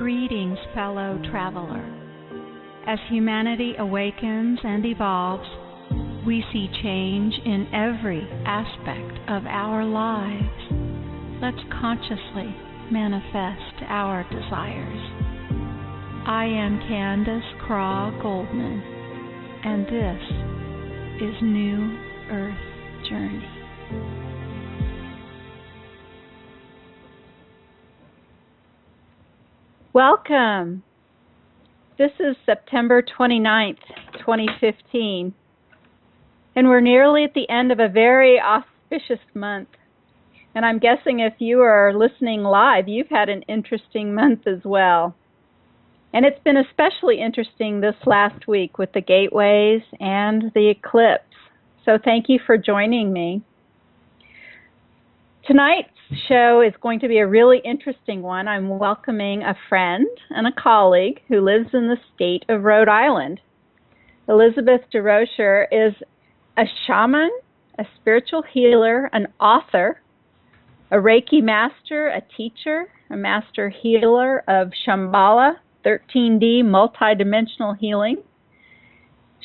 Greetings, fellow traveler. As humanity awakens and evolves, we see change in every aspect of our lives. Let's consciously manifest our desires. I am Candace CrawGoldman, and this is New Earth Journey. Welcome. This is September 29th, 2015, and we're nearly at the end of a very auspicious month. And I'm guessing if you are listening live, you've had an interesting month as well. And it's been especially interesting this last week with the gateways and the eclipse. So thank you for joining me. Tonight's show is going to be a really interesting one. I'm welcoming a friend and a colleague who lives in the state of Rhode Island. Elizabeth Desrochers is a shaman, a spiritual healer, an author, a Reiki master, a teacher, a master healer of Shambhala, 13D multidimensional healing.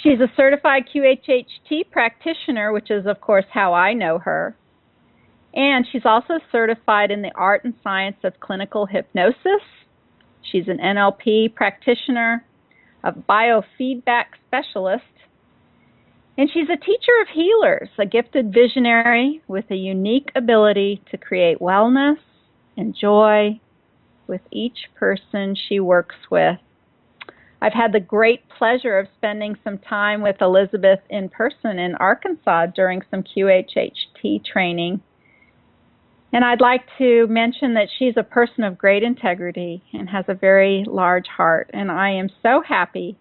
She's a certified QHHT practitioner, which is, of course, how I know her. And she's also certified in the art and science of clinical hypnosis. She's an NLP practitioner, a biofeedback specialist, and she's a teacher of healers, a gifted visionary with a unique ability to create wellness and joy with each person she works with. I've had the great pleasure of spending some time with Elizabeth in person in Arkansas during some QHHT training. And I'd like to mention that she's a person of great integrity and has a very large heart. And I am so happy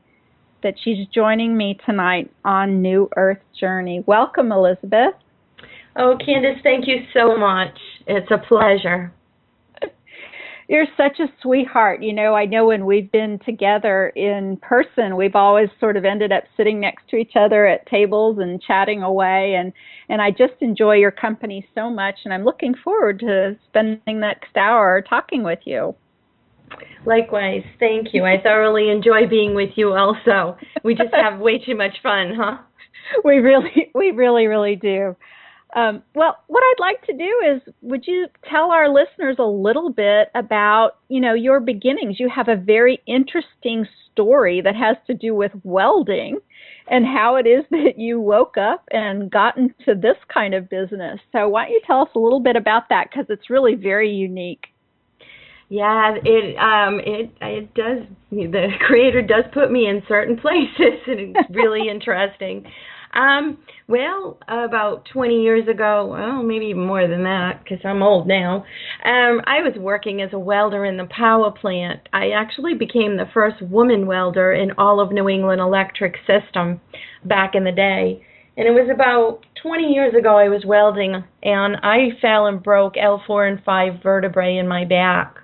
that she's joining me tonight on New Earth Journey. Welcome, Elizabeth. Oh, Candace, thank you so much. It's a pleasure. You're such a sweetheart. You know, I know when we've been together in person, we've always sort of ended up sitting next to each other at tables and chatting away. And I just enjoy your company so much. And I'm looking forward to spending the next hour talking with you. Likewise. Thank you. I thoroughly enjoy being with you also. We just have way too much fun, huh? We really do. Well, what I'd like to do is, would you tell our listeners a little bit about, your beginnings? You have a very interesting story that has to do with welding and how it is that you woke up and got into this kind of business. So why don't you tell us a little bit about that, because it's really very unique. Yeah, it does. The Creator does put me in certain places, and it's really interesting. Well, about 20 years ago, well, maybe even more than that, because I'm old now, I was working as a welder in the power plant. I actually became the first woman welder in all of New England electric system back in the day. And it was about 20 years ago I was welding, and I fell and broke L4 and 5 vertebrae in my back.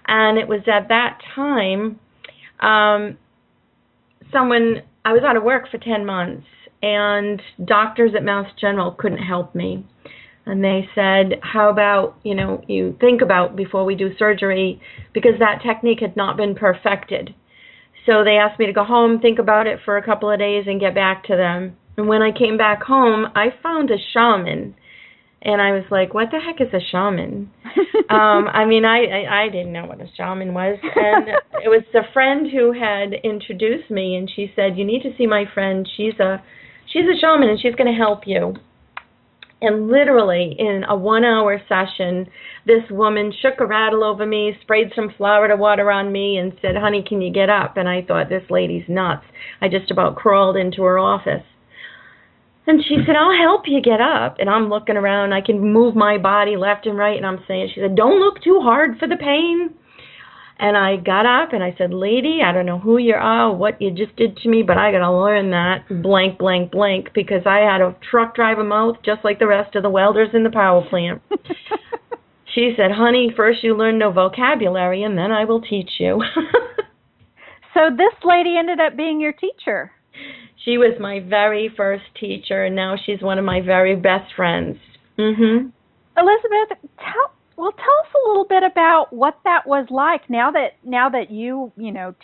And it was at that time, I was out of work for 10 months. And doctors at Mass General couldn't help me. And they said, how about, you think about before we do surgery, because that technique had not been perfected. So they asked me to go home, think about it for a couple of days, and get back to them. And when I came back home, I found a shaman. And I was like, what the heck is a shaman? I didn't know what a shaman was. And it was a friend who had introduced me, and she said, you need to see my friend. She's a shaman, and she's going to help you. And literally, in a 1-hour session, this woman shook a rattle over me, sprayed some Florida water on me, and said, honey, can you get up? And I thought, this lady's nuts. I just about crawled into her office. And she said, I'll help you get up. And I'm looking around. I can move my body left and right. And I'm saying, she said, don't look too hard for the pain. And I got up and I said, lady, I don't know who you are, what you just did to me, but I got to learn that blank, blank, blank, because I had a truck driver mouth just like the rest of the welders in the power plant. She said, honey, first you learn no vocabulary, and then I will teach you. So this lady ended up being your teacher. She was my very first teacher, and now she's one of my very best friends. Mm-hmm. Elizabeth, Well, tell us a little bit about what that was like. Now that you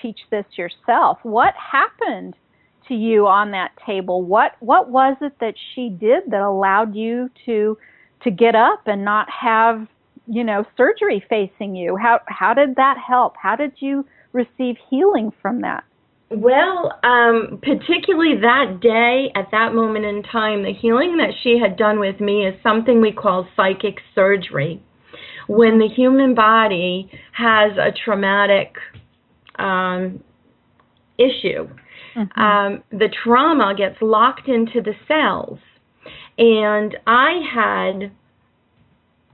teach this yourself, what happened to you on that table? What was it that she did that allowed you to get up and not have surgery facing you? How did that help? How did you receive healing from that? Well, particularly that day, at that moment in time, the healing that she had done with me is something we call psychic surgery. When the human body has a traumatic issue, the trauma gets locked into the cells. And I had,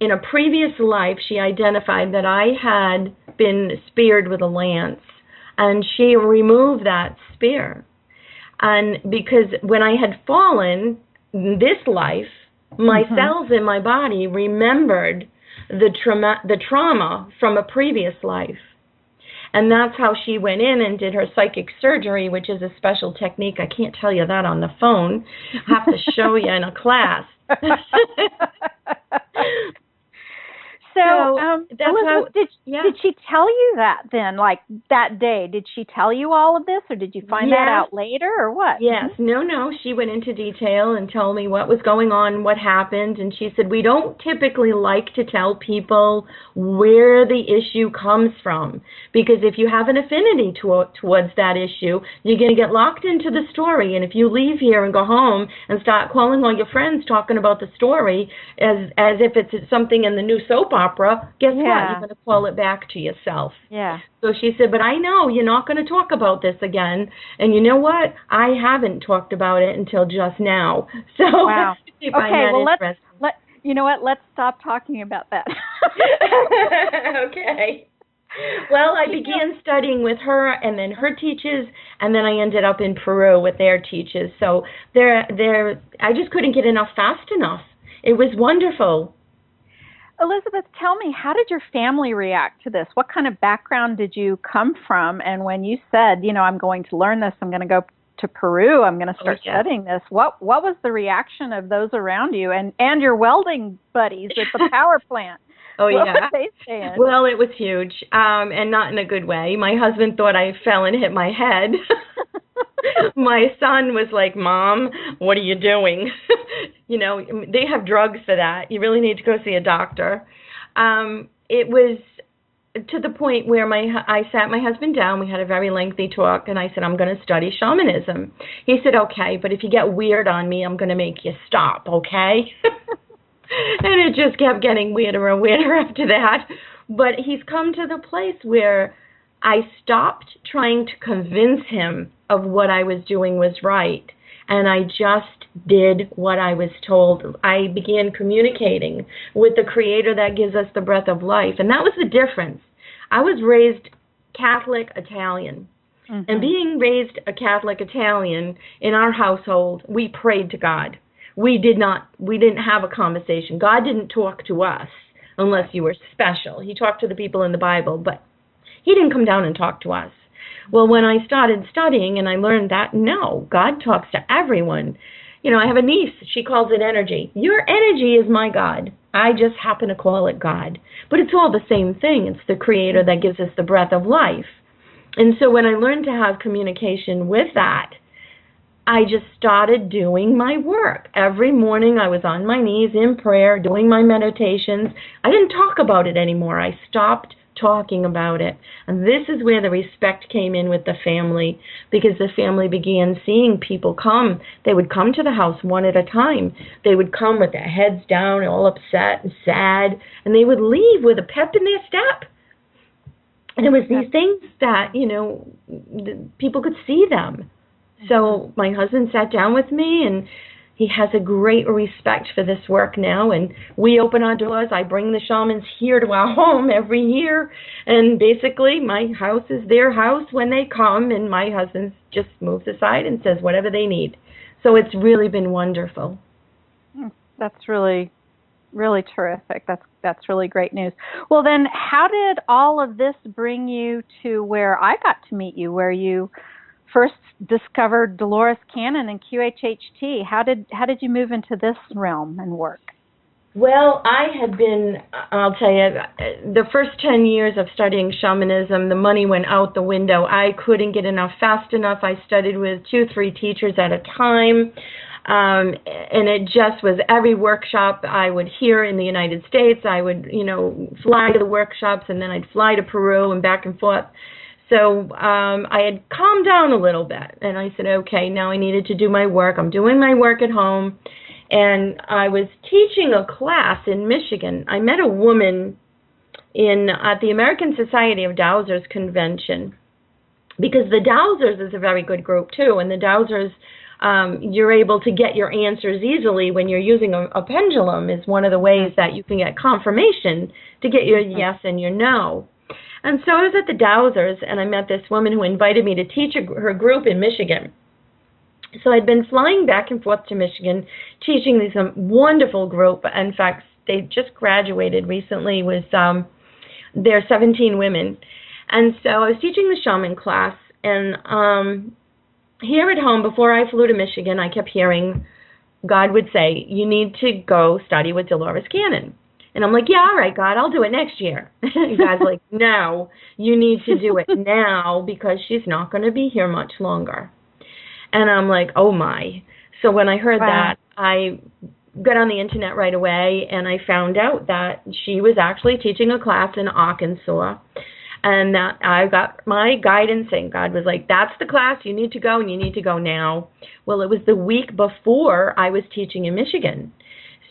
in a previous life, she identified that I had been speared with a lance, and she removed that spear. And because when I had fallen in this life, my cells in my body remembered the trauma from a previous life. And that's how she went in and did her psychic surgery, which is a special technique. I can't tell you that on the phone. I have to show you in a class. So, Elizabeth, did she tell you that then, like that day? Did she tell you all of this, or did you find that out later, or what? Yes. No. She went into detail and told me what was going on, what happened, and she said, we don't typically like to tell people where the issue comes from, because if you have an affinity towards that issue, you're going to get locked into the story, and if you leave here and go home and start calling all your friends talking about the story as if it's something in the new soap opera, guess what? You're going to call it back to yourself. Yeah. So she said, but I know you're not going to talk about this again. And you know what? I haven't talked about it until just now. So wow. Okay, well, let's stop talking about that. Okay. Well, I began studying with her and then her teachers, and then I ended up in Peru with their teachers. So I just couldn't get enough fast enough. It was wonderful. Elizabeth, tell me, how did your family react to this? What kind of background did you come from? And when you said, I'm going to learn this, I'm going to go to Peru, I'm going to start studying this, what was the reaction of those around you and your welding buddies at the power plant? Oh, yeah. What were they saying? Well, it was huge, and not in a good way. My husband thought I fell and hit my head. My son was like, Mom, what are you doing? They have drugs for that. You really need to go see a doctor. It was to the point where I sat my husband down. We had a very lengthy talk, and I said, I'm going to study shamanism. He said, okay, but if you get weird on me, I'm going to make you stop, okay? And it just kept getting weirder and weirder after that. But he's come to the place where I stopped trying to convince him of what I was doing was right, and I just did what I was told. I began communicating with the Creator that gives us the breath of life, and that was the difference. I was raised Catholic Italian, and being raised a Catholic Italian, in our household, we prayed to God. We didn't have a conversation. God didn't talk to us unless you were special. He talked to the people in the Bible, but He didn't come down and talk to us. Well, when I started studying and I learned that, no, God talks to everyone. I have a niece. She calls it energy. Your energy is my God. I just happen to call it God. But it's all the same thing. It's the Creator that gives us the breath of life. And so when I learned to have communication with that, I just started doing my work. Every morning I was on my knees in prayer, doing my meditations. I didn't talk about it anymore. I stopped talking about it. And this is where the respect came in with the family, because the family began seeing people come. They would come to the house one at a time. They would come with their heads down, all upset and sad, and they would leave with a pep in their step. And it was these things that, people could see them. So my husband sat down with me, and he has a great respect for this work now, and we open our doors. I bring the shamans here to our home every year, and basically my house is their house when they come, and my husband just moves aside and says whatever they need. So it's really been wonderful. That's really, really terrific. That's really great news. Well, then, how did all of this bring you to where I got to meet you, where you first discovered Dolores Cannon and QHHT? How did you move into this realm and work? Well, I'll tell you, the first 10 years of studying shamanism, the money went out the window. I couldn't get enough fast enough. I studied with 2, 3 teachers at a time. And it just was every workshop I would hear in the United States. I would, fly to the workshops, and then I'd fly to Peru and back and forth. So I had calmed down a little bit, and I said, okay, now I needed to do my work. I'm doing my work at home. And I was teaching a class in Michigan. I met a woman at the American Society of Dowsers convention, because the Dowsers is a very good group too, and the Dowsers, you're able to get your answers easily when you're using a pendulum. Is one of the ways that you can get confirmation to get your yes and your no. And so I was at the Dowsers, and I met this woman who invited me to teach her group in Michigan. So I'd been flying back and forth to Michigan, teaching this wonderful group. In fact, they just graduated recently with their 17 women. And so I was teaching the shaman class, and here at home, before I flew to Michigan, I kept hearing God would say, you need to go study with Dolores Cannon. And I'm like, yeah, all right, God, I'll do it next year. And God's like, no, you need to do it now, because she's not going to be here much longer. And I'm like, oh, my. So when I heard that, I got on the Internet right away, and I found out that she was actually teaching a class in Arkansas, and that I got my guidance, and God was like, that's the class. You need to go, and you need to go now. Well, it was the week before I was teaching in Michigan.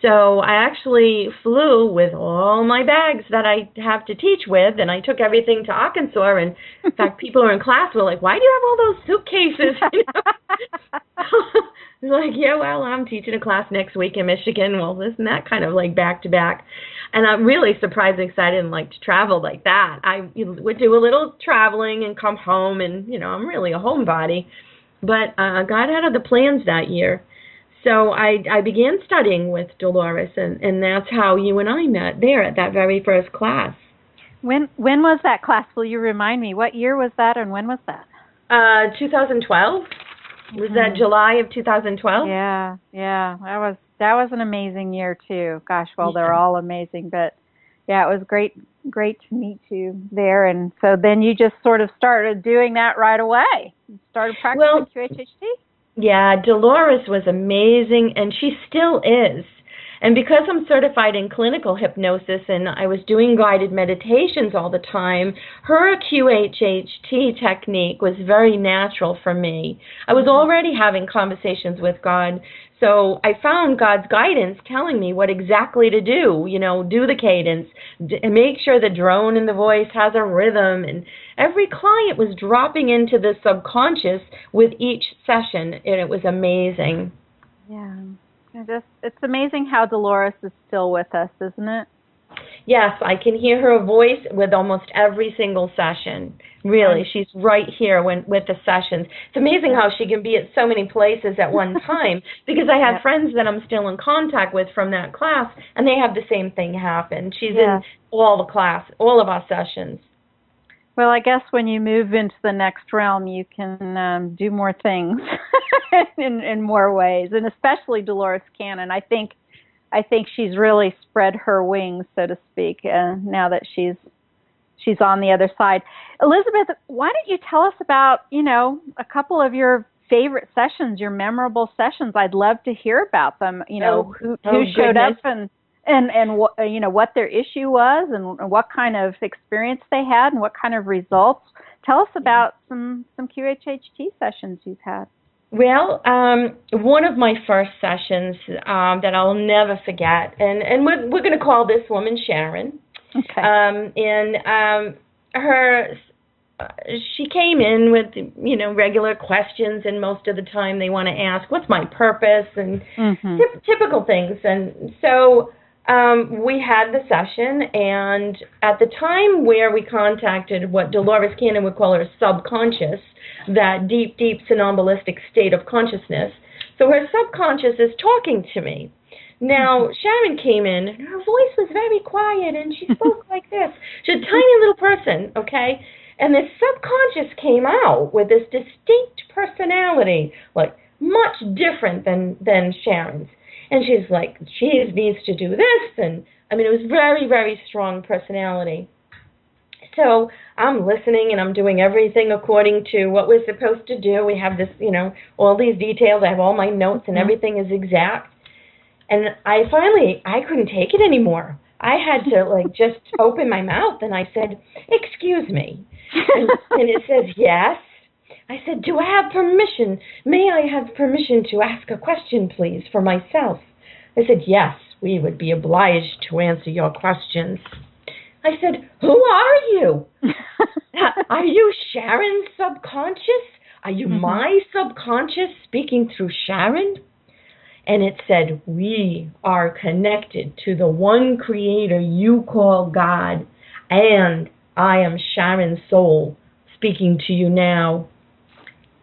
So I actually flew with all my bags that I have to teach with, and I took everything to Arkansas. And in fact, people who are in class were like, why do you have all those suitcases? I was like, yeah, well, I'm teaching a class next week in Michigan. Well, isn't that kind of like back to back? And I'm really surprised and excited and like to travel like that. I would do a little traveling and come home, and, I'm really a homebody. But God had other plans that year. So I began studying with Dolores, and that's how you and I met there at that very first class. When was that class? Will you remind me? What year was that, and when was that? 2012. Was that July of 2012? Yeah. That was an amazing year too. Gosh, well, they're all amazing, but yeah, it was great to meet you there. And so then you just sort of started doing that right away. You started practicing QHHT? Yeah, Dolores was amazing, and she still is. And because I'm certified in clinical hypnosis and I was doing guided meditations all the time, her QHHT technique was very natural for me. I was already having conversations with God, so I found God's guidance telling me what exactly to do. Do the cadence, make sure the drone in the voice has a rhythm, and every client was dropping into the subconscious with each session, and it was amazing. Yeah. It's amazing how Dolores is still with us, isn't it? Yes, I can hear her voice with almost every single session. Really, she's right here with the sessions. It's amazing how she can be at so many places at one time, because I have friends that I'm still in contact with from that class, and they have the same thing happen. She's in all of our sessions. Well, I guess when you move into the next realm, you can do more things in more ways, and especially Dolores Cannon. I think she's really spread her wings, so to speak, now that she's on the other side. Elizabeth, why don't you tell us about a couple of your favorite sessions, your memorable sessions? I'd love to hear about them. Who showed up and what their issue was, and what kind of experience they had, and what kind of results. Tell us about some QHHT sessions you've had. Well, one of my first sessions that I'll never forget, and we're going to call this woman Sharon. Okay. She came in with regular questions, and most of the time they want to ask, what's my purpose, and typical things. And so we had the session, and at the time where we contacted what Dolores Cannon would call her subconscious, that deep, deep somnamblistic state of consciousness. So her subconscious is talking to me. Now, Shaman came in, and her voice was very quiet, and she spoke like this. She's a tiny little person, okay? And this subconscious came out with this distinct personality, like much different than Sharon's. And she's like, she needs to do this. And I mean, it was very, very strong personality. So I'm listening and I'm doing everything according to what we're supposed to do. We have this, all these details. I have all my notes and everything is exact. And I couldn't take it anymore. I had to just open my mouth and I said, "Excuse me." And it says, "Yes." I said, "Do I have permission? May I have permission to ask a question, please, for myself?" I said, "Yes, we would be obliged to answer your questions." I said, "Who are you? Are you Sharon's subconscious? Are you my subconscious speaking through Sharon?" And it said, "We are connected to the one creator you call God, and I am Sharon's soul speaking to you now."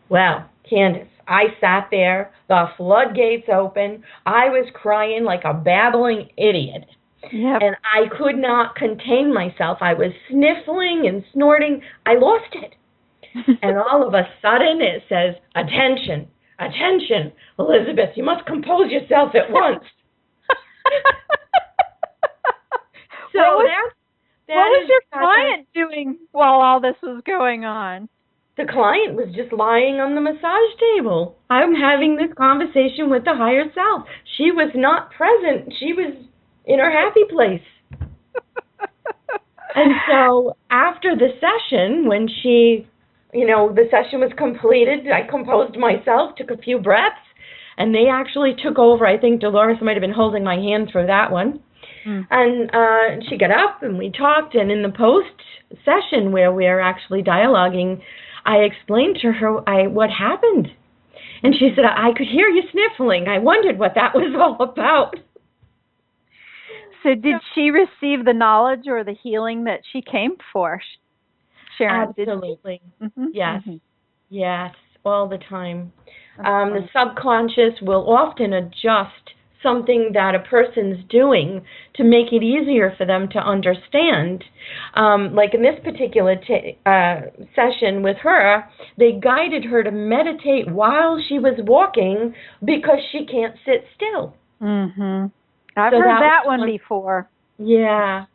Well, Candace, I sat there, the floodgates open, I was crying like a babbling idiot. Yep. And I could not contain myself. I was sniffling and snorting. I lost it. And all of a sudden it says, "Attention, attention, Elizabeth, you must compose yourself at once." So what was your client doing while all this was going on? The client was just lying on the massage table. I'm having this conversation with the higher self. She was not present. She was in her happy place. And so after the session, when the session was completed, I composed myself, took a few breaths, and they actually took over. I think Dolores might have been holding my hand through that one. And she got up and we talked, and in the post-session where we're actually dialoguing, I explained to her what happened. And she said, "I could hear you sniffling. I wondered what that was all about." So did she receive the knowledge or the healing that she came for, Sharon? Absolutely. Yes. Mm-hmm. Yes, all the time. The subconscious will often adjust something that a person's doing to make it easier for them to understand. Like in this particular session with her, they guided her to meditate while she was walking because she can't sit still. Mm-hmm. I've heard that one before. Yeah.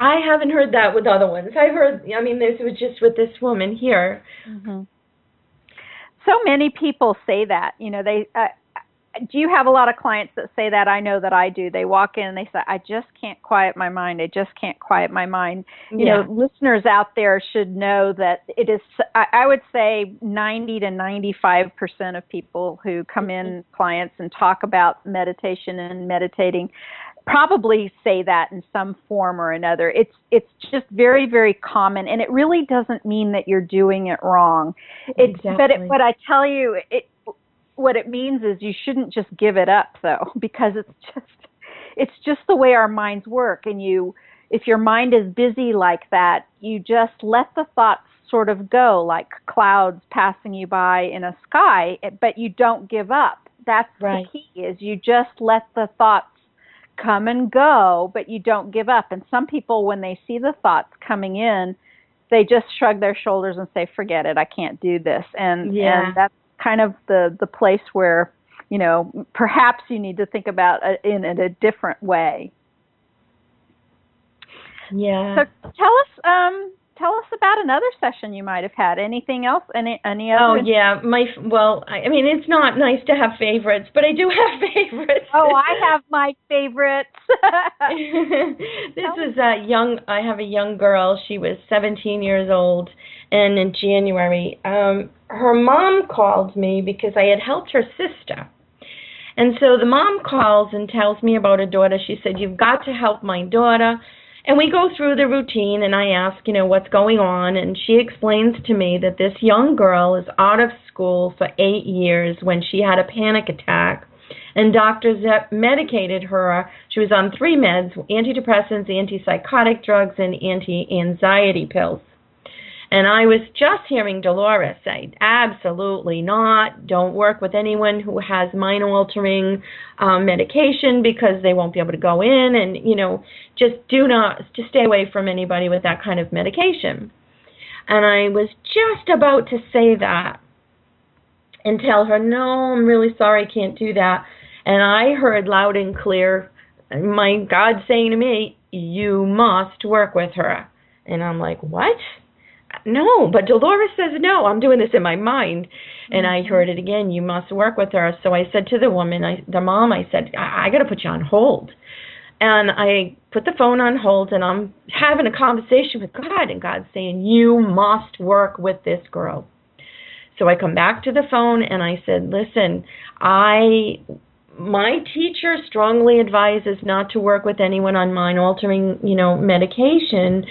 I haven't heard that with other ones. This was just with this woman here. Mm-hmm. So many people say that. Do you have a lot of clients that say that? I know that I do. They walk in and they say, "I just can't quiet my mind. I just can't quiet my mind." Listeners out there should know that it is, I would say 90 to 95% of people who come in, clients, and talk about meditation and meditating probably say that in some form or another. It's just very, very common, and it really doesn't mean that you're doing it wrong. Exactly. But I tell you, what it means is you shouldn't just give it up, though, because it's just the way our minds work. And if your mind is busy like that, you just let the thoughts sort of go like clouds passing you by in a sky, but you don't give up. That's right. The key is you just let the thoughts come and go, but you don't give up. And some people, when they see the thoughts coming in, they just shrug their shoulders and say, "Forget it, I can't do this." And that's kind of the place where, perhaps you need to think about it in a different way. Yeah. So tell us about another session you might have had. Anything else? Any other? Oh yeah, it's not nice to have favorites, but I do have favorites. Oh, I have my favorites. This is I have a young girl. She was 17 years old, and in January, her mom called me because I had helped her sister. And so the mom calls and tells me about her daughter. She said, "You've got to help my daughter." And we go through the routine, and I ask, what's going on, and she explains to me that this young girl is out of school for 8 years when she had a panic attack, and doctors medicated her. She was on 3 meds, antidepressants, antipsychotic drugs, and anti-anxiety pills. And I was just hearing Dolores say, "Absolutely not. Don't work with anyone who has mind-altering medication because they won't be able to go in, and, just stay away from anybody with that kind of medication." And I was just about to say that and tell her, "No, I'm really sorry, I can't do that." And I heard loud and clear, my God saying to me, you must work with her. And I'm like, what? No, but Dolores says no. I'm doing this in my mind. And I heard it again, you must work with her. So I said to the woman, the mom, I said, I got to put you on hold. And I put the phone on hold, and I'm having a conversation with God, and God's saying, you must work with this girl. So I come back to the phone, and I said, listen, my teacher strongly advises not to work with anyone on mind-altering, medication,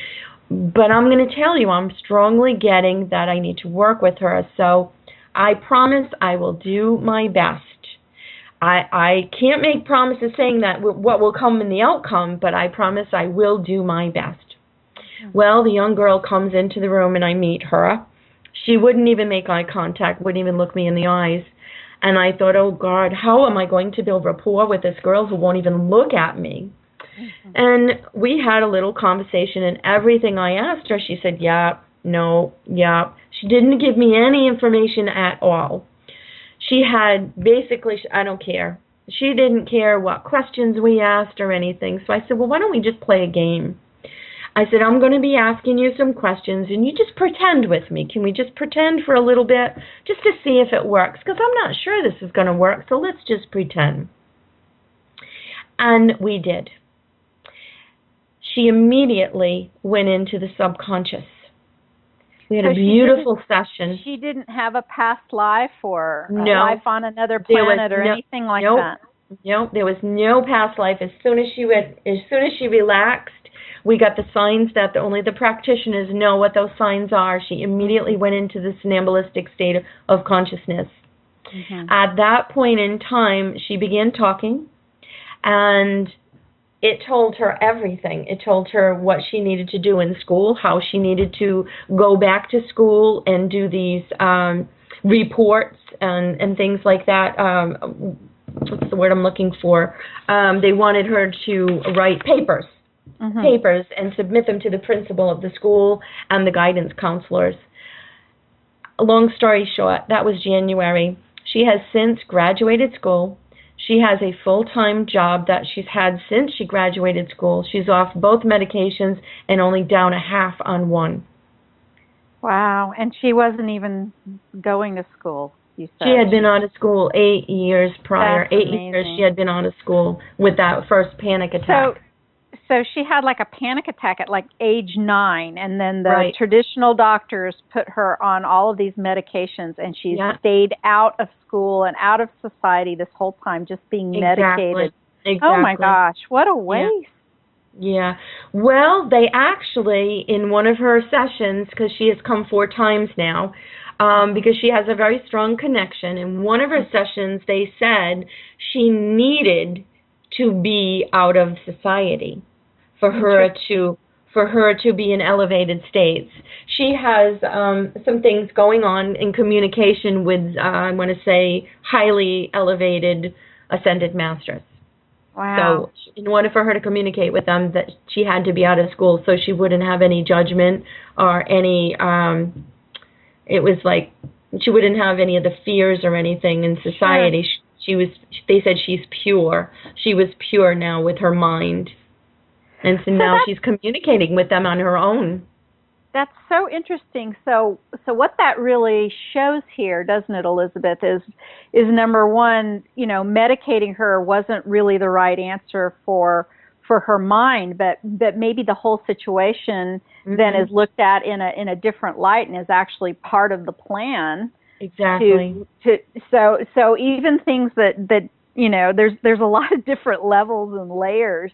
but I'm going to tell you, I'm strongly getting that I need to work with her. So I promise I will do my best. I can't make promises saying that what will come in the outcome, but I promise I will do my best. Well, the young girl comes into the room, and I meet her. She wouldn't even make eye contact, wouldn't even look me in the eyes. And I thought, oh, God, how am I going to build rapport with this girl who won't even look at me? And we had a little conversation, and everything I asked her, she said, yeah, no, yeah. She didn't give me any information at all. She had basically, I don't care. She didn't care what questions we asked or anything. So I said, well, why don't we just play a game? I said, I'm going to be asking you some questions, and you just pretend with me. Can we just pretend for a little bit just to see if it works? Because I'm not sure this is going to work, so let's just pretend. And we did. She immediately went into the subconscious. We had a beautiful session. She didn't have a past life or a no, life on another planet or anything like that? No, there was no past life. As soon as she relaxed, we got the signs that only the practitioners know what those signs are. She immediately went into the somnambulistic state of consciousness. At that point in time, she began talking, and it told her everything. It told her what she needed to do in school, how she needed to go back to school and do these reports and things like that. What's the word I'm looking for? They wanted her to write papers and submit them to the principal of the school and the guidance counselors. Long story short, that was January. She has since graduated school. She has a full-time job that she's had since she graduated school. She's off both medications and only down a half on one. Wow. And she wasn't even going to school, you said. She had been out of school 8 years prior. That's 8 amazing. years she had been out of school with that first panic attack. So she had like a panic attack at like age 9, and then the traditional doctors put her on all of these medications, and she stayed out of school and out of society this whole time, just being medicated. Exactly. Oh my gosh, what a waste. Yeah. Well, they actually, in one of her sessions, because she has come 4 times now, because she has a very strong connection, in one of her sessions they said she needed to be out of society for her to be in elevated states. She has some things going on in communication with, I want to say, highly elevated ascended masters. Wow. So in order for her to communicate with them, that she had to be out of school so she wouldn't have any judgment or any, it was like she wouldn't have any of the fears or anything in society. Sure. They said she's pure. She was pure now with her mind. And so now she's communicating with them on her own. That's so interesting. So what that really shows here, doesn't it, Elizabeth, is number one, medicating her wasn't really the right answer for her mind, but maybe the whole situation then is looked at in a different light and is actually part of the plan. Exactly. So even things that there's a lot of different levels and layers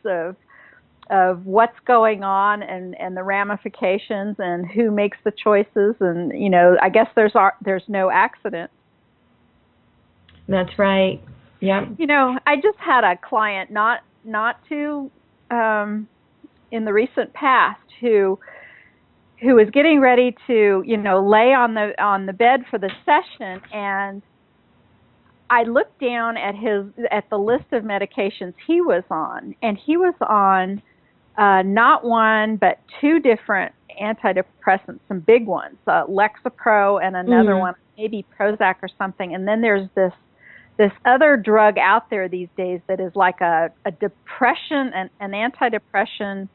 of what's going on and the ramifications and who makes the choices, and I guess there's no accident. That's right. Yeah. I just had a client not too in the recent past who was getting ready to lay on the bed for the session, and I looked down at the list of medications he was on, and he was on not one but 2 different antidepressants, some big ones, Lexapro and another one, maybe Prozac or something. And then there's this this other drug out there these days that is like a depression, an antidepressant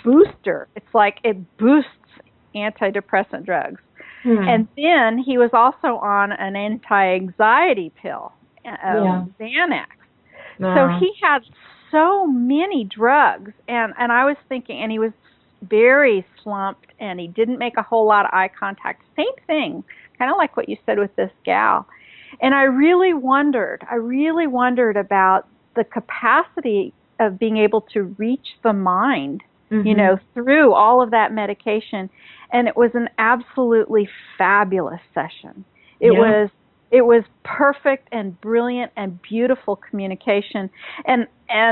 booster. It's like it boosts antidepressant drugs. And then he was also on an anti-anxiety pill, Xanax. So he had so many drugs, and I was thinking, and he was very slumped, and he didn't make a whole lot of eye contact. Same thing, kind of like what you said with this gal. And I really wondered about the capacity of being able to reach the mind, you know, through all of that medication. And it was an absolutely fabulous session. It was perfect and brilliant and beautiful communication. And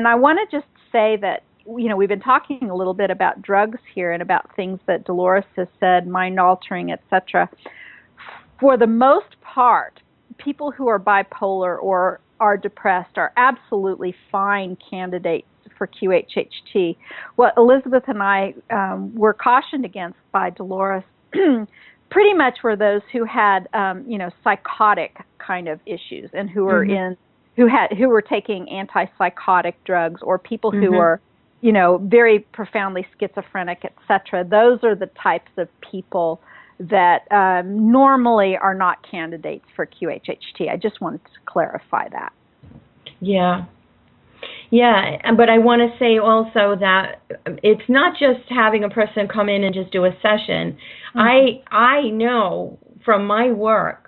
I want to just say that, you know, we've been talking a little bit about drugs here and about things that Dolores has said, mind altering, etc. For the most part, people who are bipolar or are depressed are absolutely fine candidates for QHHT. What Elizabeth and I were cautioned against by Dolores pretty much were those who had, you know, psychotic kind of issues and who were who were taking antipsychotic drugs, or people who are, you know, very profoundly schizophrenic, etc. Those are the types of people that normally are not candidates for QHHT. I just wanted to clarify that. Yeah, but I want to say also that it's not just having a person come in and just do a session. I know from my work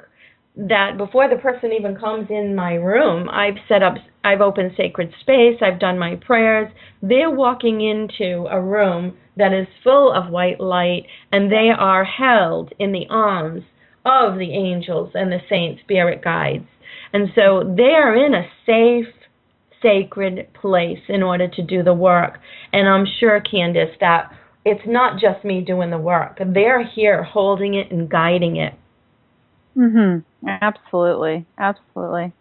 that before the person even comes in my room, I've opened sacred space, I've done my prayers. They're walking into a room that is full of white light, and they are held in the arms of the angels and the saints, spirit guides. And so they are in a safe, sacred place in order to do the work. And I'm sure, Candace, that it's not just me doing the work. They're here holding it and guiding it. Absolutely. Absolutely.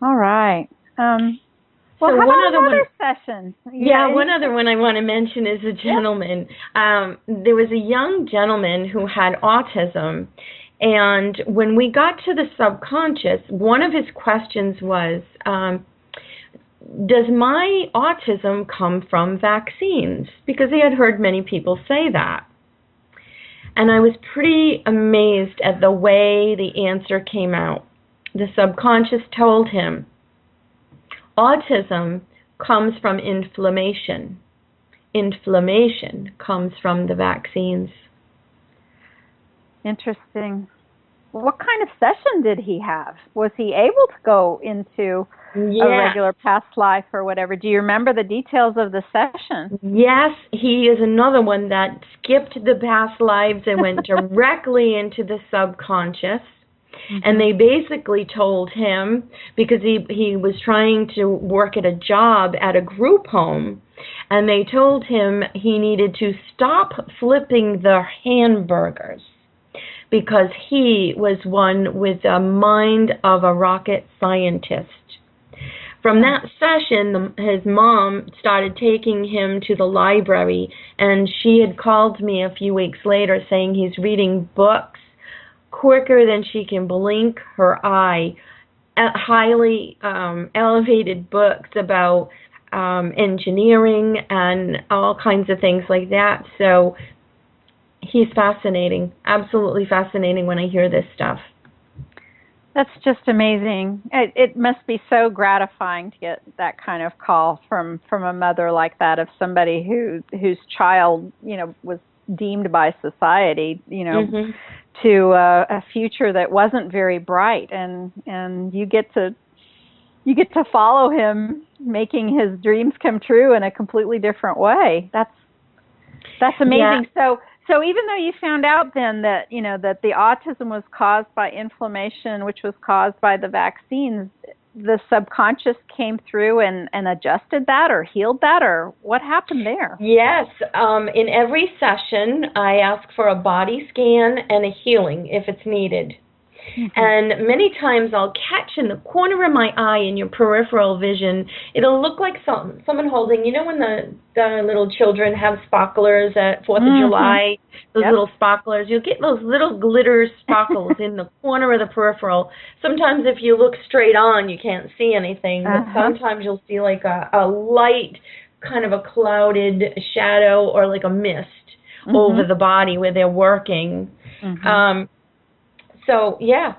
All right. Well, so how about another session? One other one I want to mention is a gentleman. There was a young gentleman who had autism, and when we got to the subconscious, one of his questions was, does my autism come from vaccines? Because he had heard many people say that. And I was pretty amazed at the way the answer came out. The subconscious told him, autism comes from inflammation. Inflammation comes from the vaccines. Interesting. What kind of session did he have? Was he able to go into a regular past life or whatever? Do you remember the details of the session? Yes, he is another one that skipped the past lives and went directly into the subconscious. And they basically told him, because he was trying to work at a job at a group home, and they told him he needed to stop flipping the hamburgers because he was one with the mind of a rocket scientist. From that session, his mom started taking him to the library, and she had called me a few weeks later saying he's reading books quicker than she can blink her eye, highly elevated books about engineering and all kinds of things like that. So he's fascinating, absolutely fascinating when I hear this stuff. That's just amazing. It must be so gratifying to get that kind of call from a mother like that, of somebody whose child, you know, was deemed by society, you know, to a future that wasn't very bright, and you get to follow him making his dreams come true in a completely different way. That's amazing. Yeah. So even though you found out then that, you know, that the autism was caused by inflammation, which was caused by the vaccines, the subconscious came through and adjusted that or healed that, or what happened there? Yes. In every session, I ask for a body scan and a healing if it's needed. And many times I'll catch in the corner of my eye, in your peripheral vision, it'll look like someone holding, you know when the little children have sparklers at 4th of July, those little sparklers, you'll get those little glitter sparkles in the corner of the peripheral. Sometimes if you look straight on, you can't see anything, but sometimes you'll see like a light, kind of a clouded shadow or like a mist over the body where they're working. So yeah,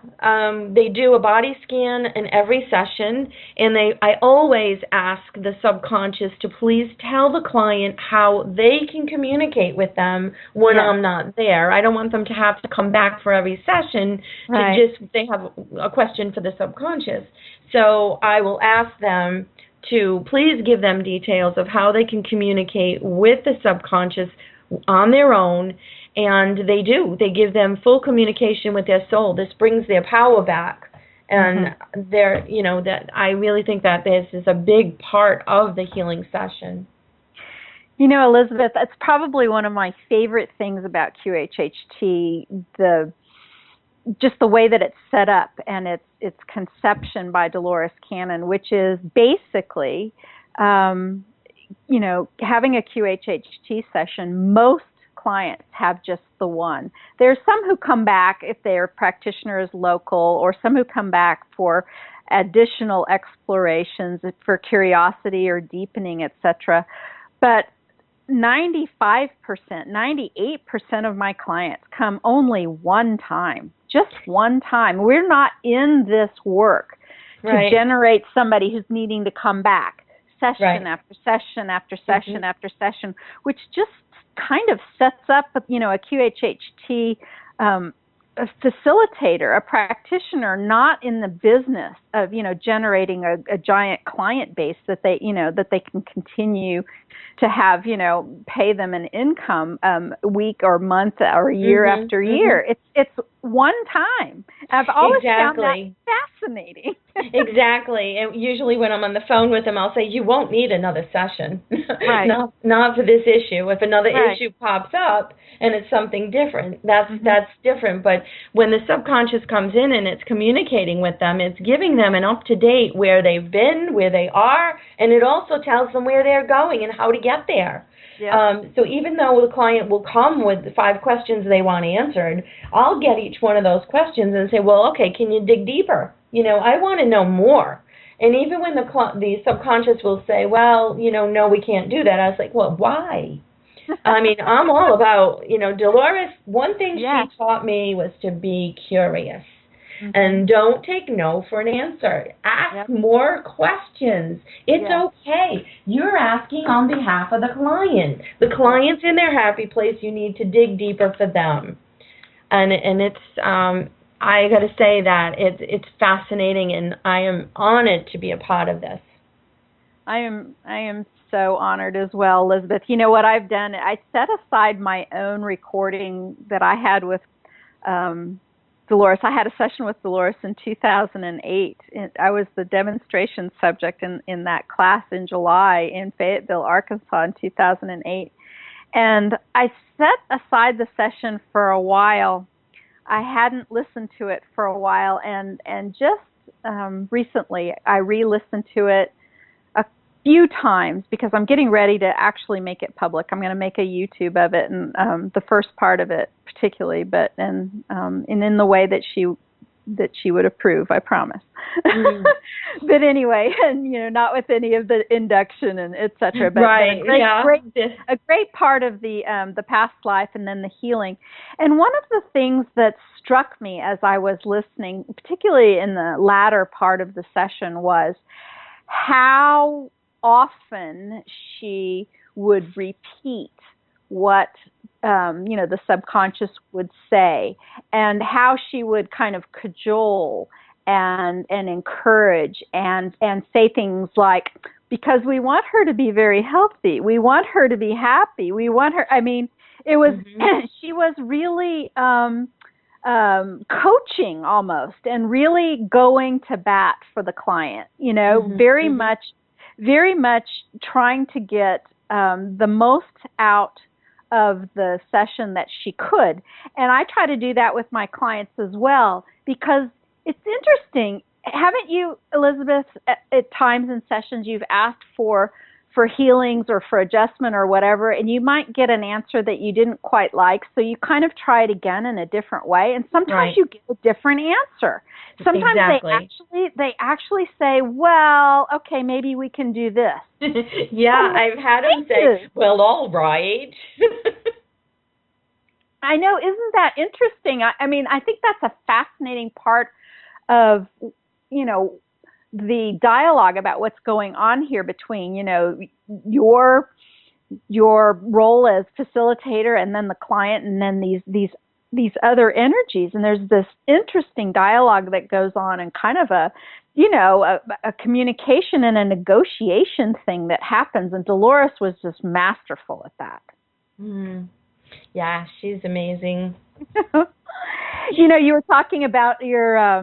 they do a body scan in every session, and I always ask the subconscious to please tell the client how they can communicate with them when I'm not there. I don't want them to have to come back for every session they have a question for the subconscious. So I will ask them to please give them details of how they can communicate with the subconscious on their own. And they do. They give them full communication with their soul. This brings their power back. And that I really think that this is a big part of the healing session. You know, Elizabeth, that's probably one of my favorite things about QHHT, just the way that it's set up and its conception by Dolores Cannon, which is basically, having a QHHT session, most clients have just the one. There's some who come back if their practitioner is local, or some who come back for additional explorations for curiosity or deepening, etc. But 95%, 98% of my clients come only one time, just one time. We're not in this work to generate somebody who's needing to come back session after session after session after session, which just kind of sets up, a QHHT a facilitator, a practitioner, not in the business of, generating a giant client base that they can continue to have, pay them an income week or month or year after year. It's one time. I've always found that fascinating. Exactly. And usually when I'm on the phone with them, I'll say, you won't need another session. Not for this issue. If another issue pops up and it's something different, that's different. But when the subconscious comes in and it's communicating with them, it's giving them an up-to-date where they've been, where they are, and it also tells them where they're going and how to get there. So even though the client will come with 5 questions they want answered, I'll get each one of those questions and say, well, okay, can you dig deeper? I want to know more. And even when the subconscious will say, well, no, we can't do that, I was like, well, why? I mean, I'm all about, Dolores, one thing she taught me was to be curious. And don't take no for an answer. Ask more questions. It's okay. You're asking on behalf of the client. The client's in their happy place. You need to dig deeper for them. And it's, I got to say that it's fascinating, and I am honored to be a part of this. I am so honored as well, Elizabeth. You know what I've done? I set aside my own recording that I had with Dolores. I had a session with Dolores in 2008. I was the demonstration subject in that class in July in Fayetteville, Arkansas in 2008. And I set aside the session for a while. I hadn't listened to it for a while, and just recently I re-listened to it a few times because I'm getting ready to actually make it public. I'm going to make a YouTube of it, and the first part of it particularly, but and in the way that she would approve, I promise. But anyway, and not with any of the induction and etc. But a great part of the past life and then the healing. And one of the things that struck me as I was listening, particularly in the latter part of the session, was how often she would repeat what the subconscious would say, and how she would kind of cajole and encourage and say things like, because we want her to be very healthy, we want her to be happy, we want her, I mean, it was, she was really coaching almost, and really going to bat for the client, very much trying to get the most out of the session that she could. And I try to do that with my clients as well, because it's interesting. Haven't you, Elizabeth, at times in sessions you've asked for healings or for adjustment or whatever, and you might get an answer that you didn't quite like, so you kind of try it again in a different way, and sometimes you get a different answer. Sometimes they actually say, well, okay, maybe we can do this. Yeah, I've had them say, well, all right. I know, isn't that interesting? I mean, I think that's a fascinating part of, you know, the dialogue about what's going on here between, you know, your role as facilitator and then the client and then these other energies. And there's this interesting dialogue that goes on, and kind of a, you know, a communication and a negotiation thing that happens. And Dolores was just masterful at that. Yeah, she's amazing. You know, you were talking about your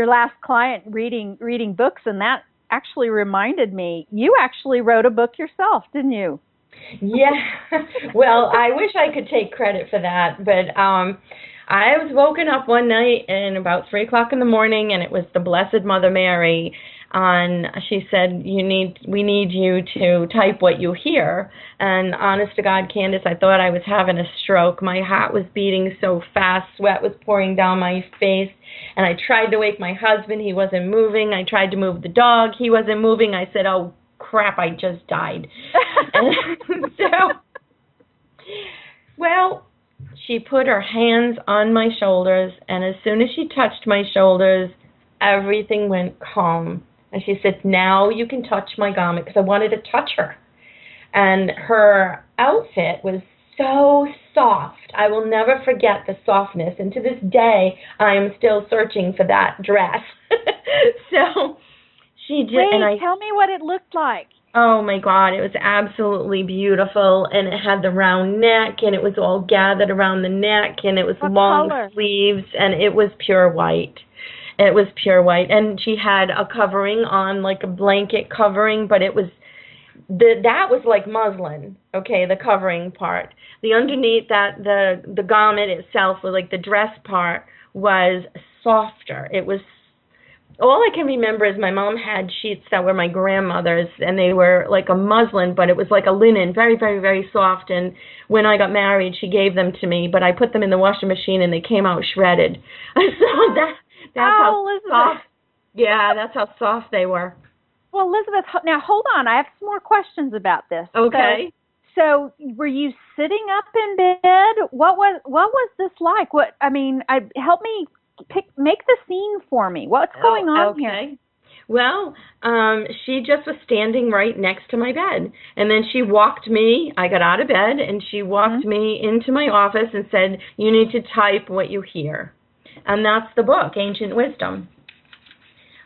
last client reading books, and that actually reminded me, you actually wrote a book yourself, didn't you? Yeah. Well, I wish I could take credit for that, but I was woken up one night and about 3 o'clock in the morning, and it was the Blessed Mother Mary. And she said, we need you to type what you hear. And honest to God, Candace, I thought I was having a stroke. My heart was beating so fast, sweat was pouring down my face. And I tried to wake my husband, he wasn't moving. I tried to move the dog, he wasn't moving. I said, oh crap, I just died. And so, well, she put her hands on my shoulders, and as soon as she touched my shoulders, everything went calm. And she said, now you can touch my garment, because I wanted to touch her. And her outfit was so soft. I will never forget the softness. And to this day, I am still searching for that dress. So she just... Wait, tell me what it looked like. Oh, my God. It was absolutely beautiful. And it had the round neck, and it was all gathered around the neck, and it was long sleeves, and it was pure white. It was pure white, and she had a covering on, like a blanket covering, but it was, that was like muslin, okay, the covering part. The underneath that, the garment itself, like the dress part, was softer. It was, all I can remember is my mom had sheets that were my grandmother's, and they were like a muslin, but it was like a linen, very, very, very soft, and when I got married, she gave them to me, but I put them in the washing machine, and they came out shredded. So that's how soft. Yeah, that's how soft they were. Well, Elizabeth, now hold on. I have some more questions about this. Okay. So were you sitting up in bed? What was this like? Help me make the scene for me. What's going on here? Well, she just was standing right next to my bed, and then she walked me. I got out of bed, and she walked me into my office and said, "You need to type what you hear." And that's the book, Ancient Wisdom.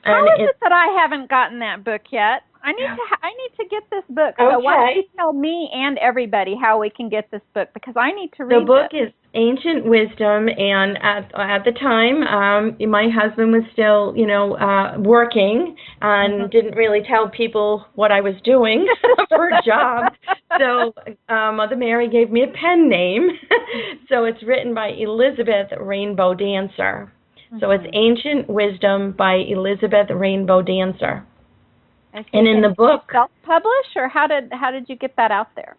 How is it that I haven't gotten that book yet? I need to get this book. So why don't you tell me and everybody how we can get this book, because I need to read it. The book is Ancient Wisdom, and at the time, my husband was still, working and didn't really tell people what I was doing for a job. So Mother Mary gave me a pen name. So it's written by Elizabeth Rainbow Dancer. So it's Ancient Wisdom by Elizabeth Rainbow Dancer. And in the book, self-publish, or how did you get that out there?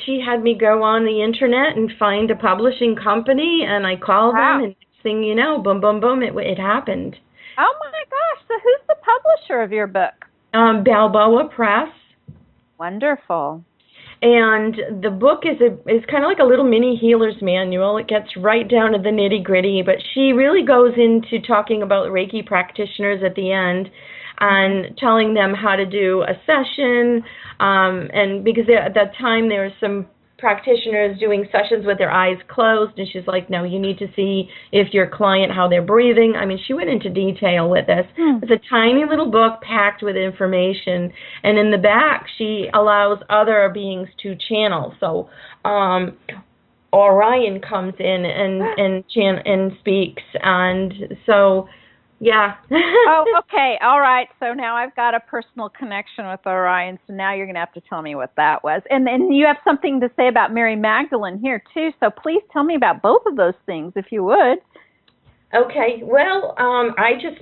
She had me go on the internet and find a publishing company, and I called them, and next thing you know, boom, boom, boom, it happened. Oh my gosh! So who's the publisher of your book? Balboa Press. Wonderful. And the book is kind of like a little mini healer's manual. It gets right down to the nitty-gritty, but she really goes into talking about Reiki practitioners at the end, and telling them how to do a session, and because at that time there were some practitioners doing sessions with their eyes closed, and she's like, no, you need to see if your client, how they're breathing. I mean, she went into detail with this. It's a tiny little book packed with information, and in the back she allows other beings to channel. So Orion comes in and speaks, and so Yeah. Oh, okay. All right. So now I've got a personal connection with Orion. So now you're going to have to tell me what that was. And then you have something to say about Mary Magdalene here, too. So please tell me about both of those things, if you would. Okay. Well, I just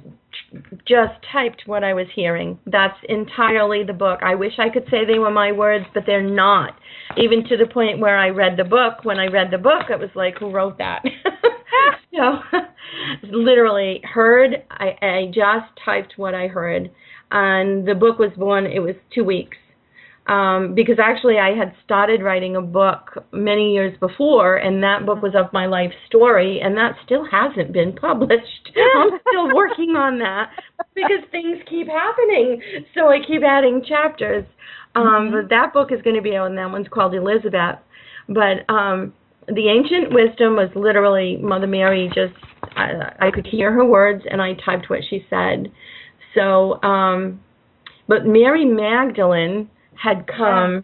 typed what I was hearing. That's entirely the book. I wish I could say they were my words, but they're not. Even to the point where I read the book. When I read the book, it was like, who wrote that? So, literally heard. I just typed what I heard, and the book was born. It was 2 weeks. Because actually I had started writing a book many years before, and that book was of my life story, and that still hasn't been published. I'm still working on that because things keep happening, so I keep adding chapters. But that book is going to be out, and that one's called Elizabeth. But the ancient wisdom was literally Mother Mary. Just I could hear her words, and I typed what she said. So, but Mary Magdalene had come,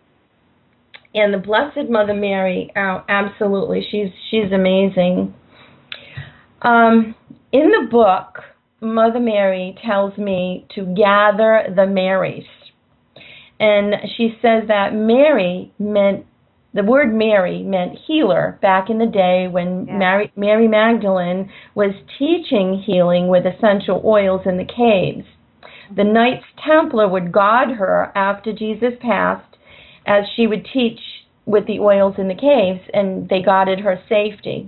and the Blessed Mother Mary, absolutely, she's amazing. In the book, Mother Mary tells me to gather the Marys, and she says that the word Mary meant healer back in the day when Mary Magdalene was teaching healing with essential oils in the caves. The Knights Templar would guard her after Jesus passed, as she would teach with the oils in the caves, and they guarded her safety.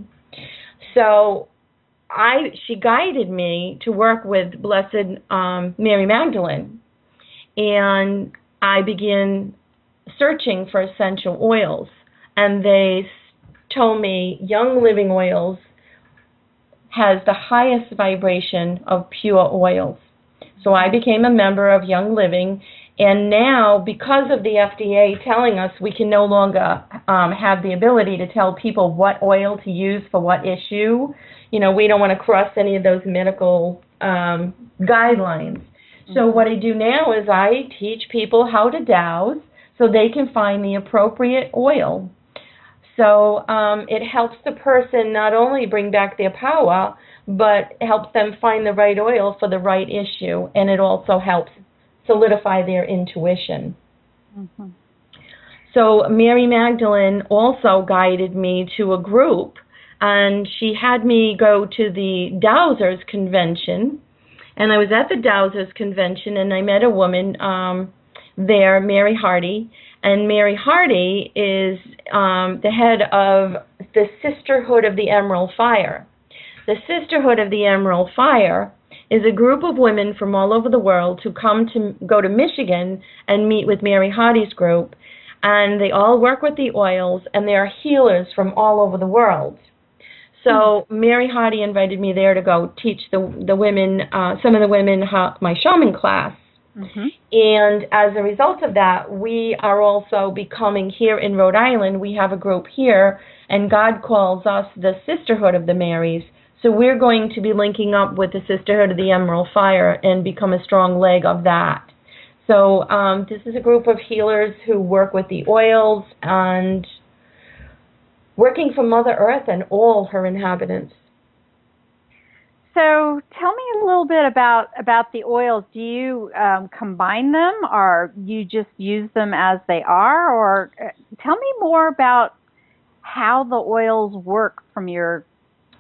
So she guided me to work with Blessed Mary Magdalene, and I began searching for essential oils, and they told me Young Living Oils has the highest vibration of pure oils. So I became a member of Young Living, and now, because of the FDA telling us we can no longer have the ability to tell people what oil to use for what issue, we don't want to cross any of those medical guidelines. So what I do now is I teach people how to dowse so they can find the appropriate oil. So it helps the person not only bring back their power, but helps them find the right oil for the right issue, and it also helps solidify their intuition. Mm-hmm. So Mary Magdalene also guided me to a group, and she had me go to the Dowsers Convention, and I was at the Dowsers Convention, and I met a woman there, Mary Hardy, and Mary Hardy is the head of the Sisterhood of the Emerald Fire. The Sisterhood of the Emerald Fire is a group of women from all over the world who go to Michigan and meet with Mary Hardy's group, and they all work with the oils, and they are healers from all over the world. So Mary Hardy invited me there to go teach the women, some of the women, my shaman class. Mm-hmm. And as a result of that, we are also becoming here in Rhode Island. We have a group here, and God calls us the Sisterhood of the Marys. So we're going to be linking up with the Sisterhood of the Emerald Fire and become a strong leg of that. So this is a group of healers who work with the oils and working for Mother Earth and all her inhabitants. So tell me a little bit about the oils. Do you combine them, or you just use them as they are? Or tell me more about how the oils work from your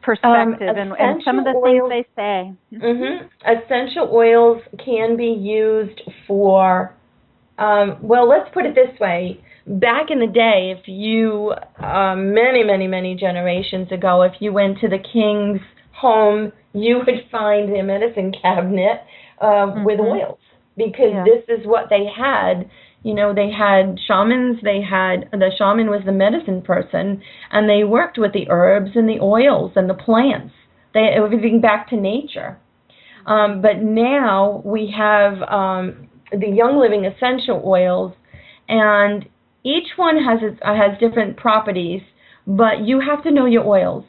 perspective and some of the things they say. Mm-hmm. Essential oils can be used for, well, let's put it this way. Back in the day, if you, many generations ago, if you went to the king's home, you would find a medicine cabinet with oils, because this is what they had. They had shamans, the shaman was the medicine person, and they worked with the herbs and the oils and the plants, everything back to nature. But now we have the Young Living essential oils, and each one has different properties, but you have to know your oils.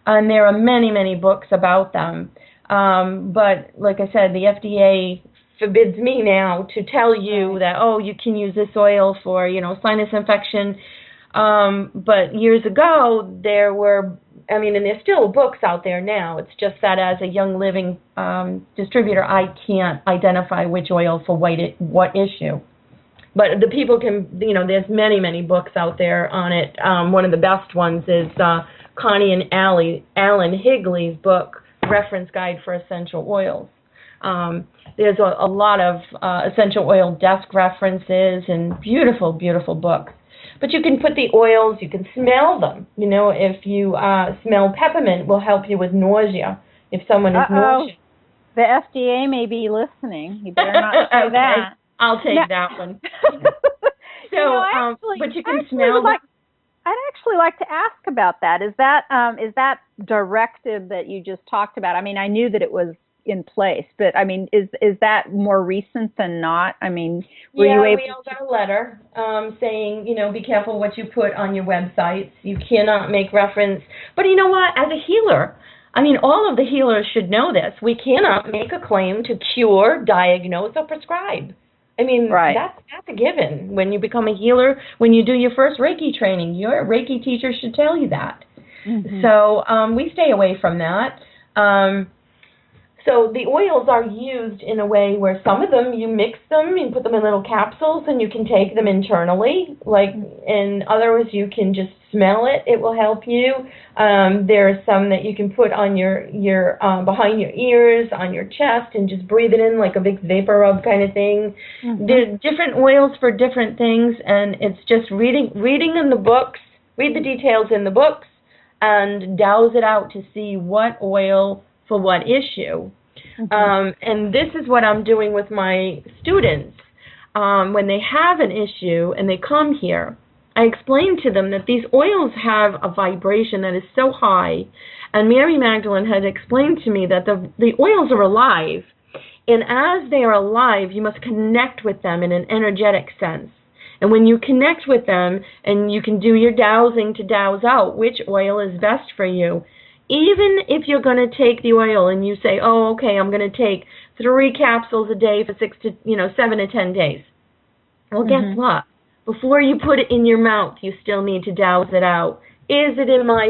And there are many books about them. But like I said, the FDA forbids me now to tell you that, you can use this oil for, sinus infection. But years ago, there were I mean, and there's still books out there now. It's just that as a young living distributor, I can't identify which oil for what issue. But the people can, there's many, many books out there on it. One of the best ones is Connie and Alan Higley's book, Reference Guide for Essential Oils. There's a lot of essential oil desk references and beautiful, beautiful books. But you can put the oils, you can smell them. If you smell peppermint, will help you with nausea. If someone is nauseous. The FDA may be listening. You better not say okay. that. I'll take that one. So, but you can smell them. I'd actually like to ask about that. Is that directive that you just talked about? I mean, I knew that it was in place, but I mean, is that more recent than not? I mean, were you able we all got a letter saying, be careful what you put on your websites. You cannot make reference. But you know what? As a healer, I mean, all of the healers should know this. We cannot make a claim to cure, diagnose, or prescribe. I mean, that's a given. When you become a healer, when you do your first Reiki training, your Reiki teacher should tell you that. Mm-hmm. So we stay away from that. So the oils are used in a way where some of them, you mix them, you put them in little capsules, and you can take them internally. And others, you can just smell it. It will help you. There are some that you can put on your behind your ears, on your chest, and just breathe it in like a big vapor rub kind of thing. Mm-hmm. There's different oils for different things, and it's just reading in the books, read the details in the books, and douse it out to see what oil for what issue. Mm-hmm. And this is what I'm doing with my students. When they have an issue and they come here, I explain to them that these oils have a vibration that is so high. And Mary Magdalene had explained to me that the oils are alive. And as they are alive, you must connect with them in an energetic sense. And when you connect with them, and you can do your dowsing to douse out which oil is best for you, even if you're going to take the oil and you say, oh, okay, I'm going to take 3 capsules a day for 7 to 10 days. Well, guess what? Before you put it in your mouth, you still need to douse it out. Is it in my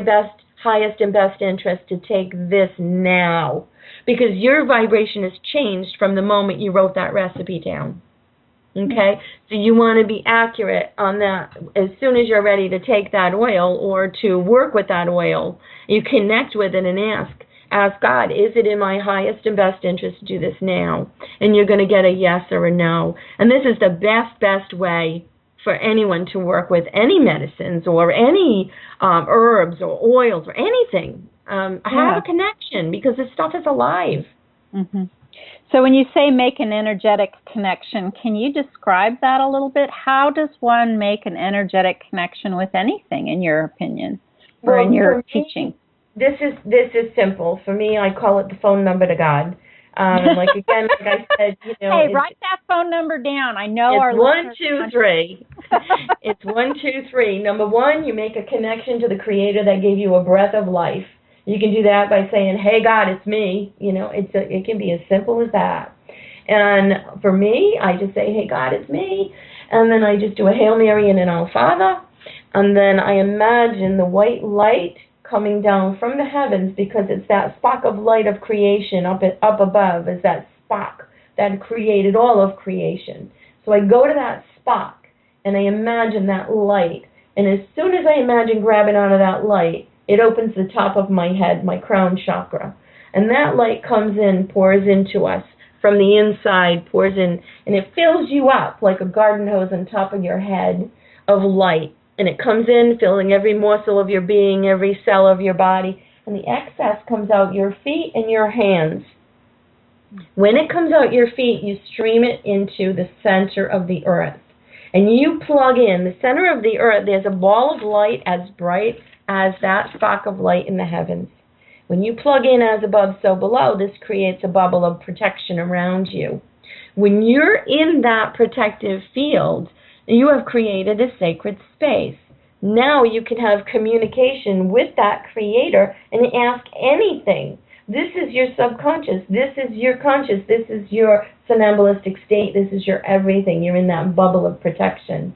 highest and best interest to take this now? Because your vibration has changed from the moment you wrote that recipe down. Okay? So you want to be accurate on that. As soon as you're ready to take that oil or to work with that oil, you connect with it and ask God, is it in my highest and best interest to do this now? And you're going to get a yes or a no. And this is the best way for anyone to work with any medicines or any herbs or oils or anything. Have a connection, because this stuff is alive. Mm-hmm. So when you say make an energetic connection, can you describe that a little bit? How does one make an energetic connection with anything, in your opinion, or in your teaching? This is simple. For me, I call it the phone number to God. And like I said, hey, write that phone number down. I know it's 1, 2, 3. It's 1, 2, 3. Number 1, you make a connection to the Creator that gave you a breath of life. You can do that by saying, hey, God, it's me. It can be as simple as that. And for me, I just say, hey, God, it's me. And then I just do a Hail Mary and an Our Father. And then I imagine the white light coming down from the heavens, because it's that spark of light of creation up above, is that spark that created all of creation. So I go to that spark and I imagine that light. And as soon as I imagine grabbing onto that light, it opens the top of my head, my crown chakra. And that light comes in, pours into us from the inside, pours in, and it fills you up like a garden hose on top of your head of light. And it comes in, filling every morsel of your being, every cell of your body. And the excess comes out your feet and your hands. When it comes out your feet, you stream it into the center of the earth. And you plug in the center of the earth. There's a ball of light as bright as that spark of light in the heavens. When you plug in as above, so below, this creates a bubble of protection around you. When you're in that protective field, you have created a sacred space. Now you can have communication with that Creator and ask anything. This is your subconscious. This is your conscious. This is your somnambulistic state. This is your everything. You're in that bubble of protection.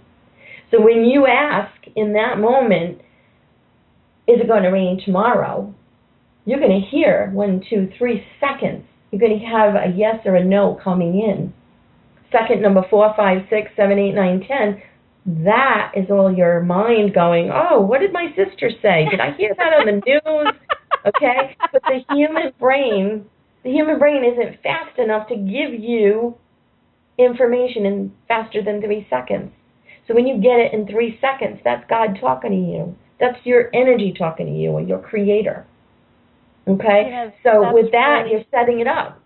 So when you ask in that moment, is it going to rain tomorrow? You're going to hear 1, 2, 3 seconds. You're going to have a yes or a no coming in. Second number 4, 5, 6, 7, 8, 9, 10. That is all your mind going, oh, what did my sister say? Did I hear that on the news? Okay? But the human brain isn't fast enough to give you information in faster than 3 seconds. So when you get it in 3 seconds, that's God talking to you. That's your energy talking to you, or your creator. Okay? Yes, so with that, you're setting it up.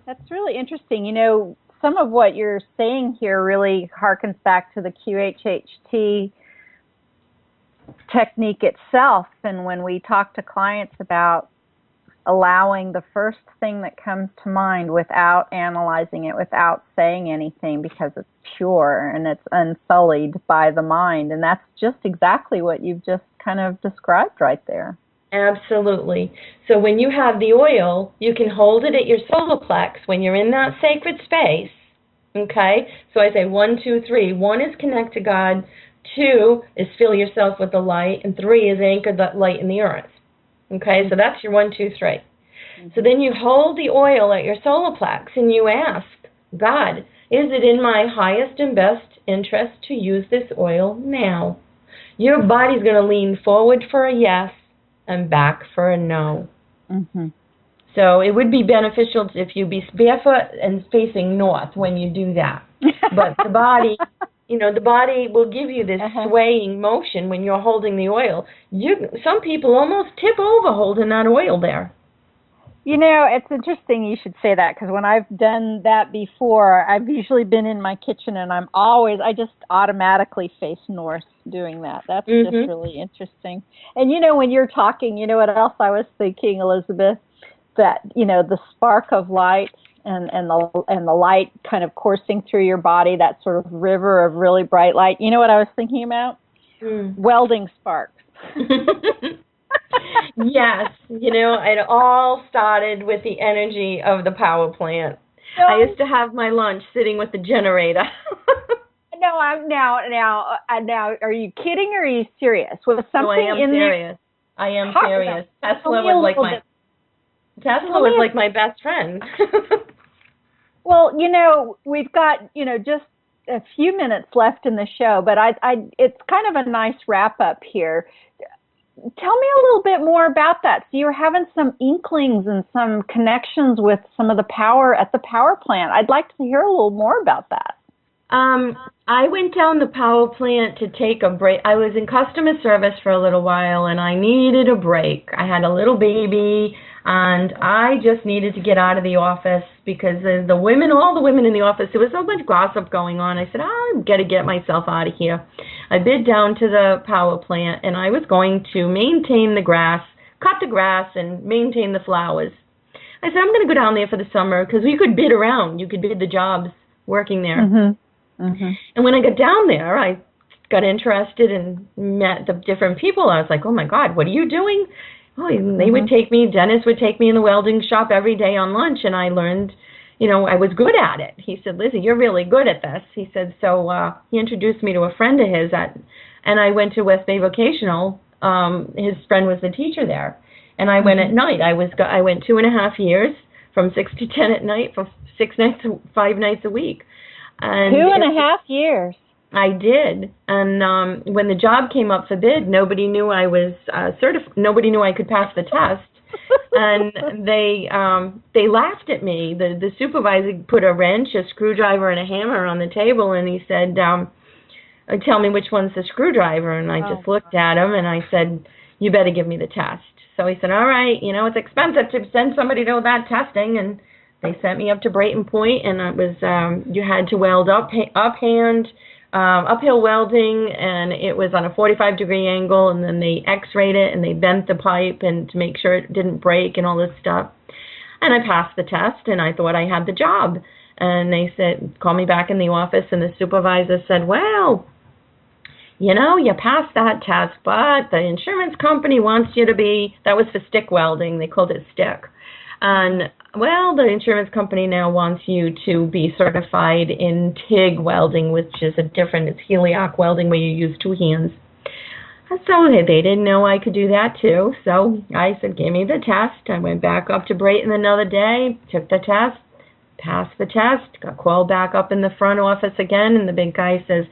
That's really interesting. You know, some of what you're saying here really harkens back to the QHHT technique itself. And when we talk to clients about allowing the first thing that comes to mind without analyzing it, without saying anything, because it's pure and it's unsullied by the mind. And that's just exactly what you've just kind of described right there. Absolutely. So when you have the oil, you can hold it at your solar plex when you're in that sacred space. Okay? So I say 1, 2, 3. 1 is connect to God. 2 is fill yourself with the light. And 3 is anchor that light in the earth. Okay? So that's your 1, 2, 3. Mm-hmm. So then you hold the oil at your solar plex and you ask, God, is it in my highest and best interest to use this oil now? Your body's going to lean forward for a yes and back for a no. Mm-hmm. So it would be beneficial if you be barefoot and facing north when you do that. But the body, the body will give you this swaying motion when you're holding the oil. Some people almost tip over holding that oil there. You know, it's interesting you should say that, because when I've done that before, I've usually been in my kitchen and I just automatically face north doing that. That's just really interesting. And when you're talking, you know what else I was thinking, Elizabeth? That, the spark of light and the light kind of coursing through your body, that sort of river of really bright light. You know what I was thinking about? Welding sparks. Yes, it all started with the energy of the power plant. No. I used to have my lunch sitting with the generator. No, now, are you kidding or are you serious? Was something I am serious. I am serious. Tesla was like my best friend. Well, we've got, just a few minutes left in the show, but it's kind of a nice wrap up here. Tell me a little bit more about that. So you're having some inklings and some connections with some of the power at the power plant. I'd like to hear a little more about that. I went down the power plant to take a break. I was in customer service for a little while, and I needed a break. I had a little baby, and I just needed to get out of the office because all the women in the office, there was so much gossip going on. I said, I've got to get myself out of here. I bid down to the power plant, and I was going to maintain the grass, cut the grass, and maintain the flowers. I said, I'm going to go down there for the summer because you could bid around. You could bid the jobs working there. Mm-hmm. Mm-hmm. And when I got down there, I got interested and met the different people. I was like, oh, my God, what are you doing? Oh, they would take me, Dennis would take me in the welding shop every day on lunch, and I learned, I was good at it. He said, Lizzie, you're really good at this. He said, so he introduced me to a friend of his, and I went to West Bay Vocational. His friend was the teacher there, and I went at night. I went 2.5 years from 6 to 10 at night for 5 nights a week. And 2.5 years. I did, and when the job came up for bid, nobody knew I was certified. Nobody knew I could pass the test, and they laughed at me. The supervisor put a wrench, a screwdriver, and a hammer on the table, and he said, "Tell me which one's the screwdriver." And I just looked at him, and I said, "You better give me the test." So he said, "All right, it's expensive to send somebody to that testing," and they sent me up to Brayton Point, and it was you had to weld uphill welding, and it was on a 45-degree angle, and then they x-rayed it, and they bent the pipe and to make sure it didn't break and all this stuff. And I passed the test, and I thought I had the job. And they said, call me back in the office, and the supervisor said, well, you passed that test, but the insurance company wants you to be, that was for stick welding, they called it stick. And well, the insurance company now wants you to be certified in TIG welding, which is it's heliac welding where you use 2 hands. So they didn't know I could do that too. So I said, give me the test. I went back up to Brayton another day, took the test, passed the test, got called back up in the front office again, and the big guy says,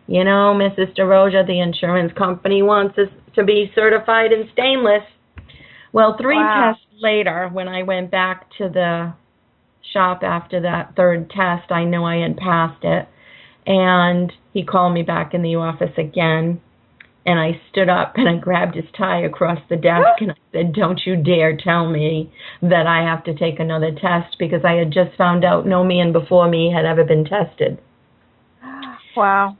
you know, Mrs. DeRocha, the insurance company wants us to be certified in stainless. Well, three tests later, when I went back to the shop after that third test, I knew I had passed it. And he called me back in the office again. And I stood up and I grabbed his tie across the desk and I said, don't you dare tell me that I have to take another test, because I had just found out no man before me had ever been tested. Wow.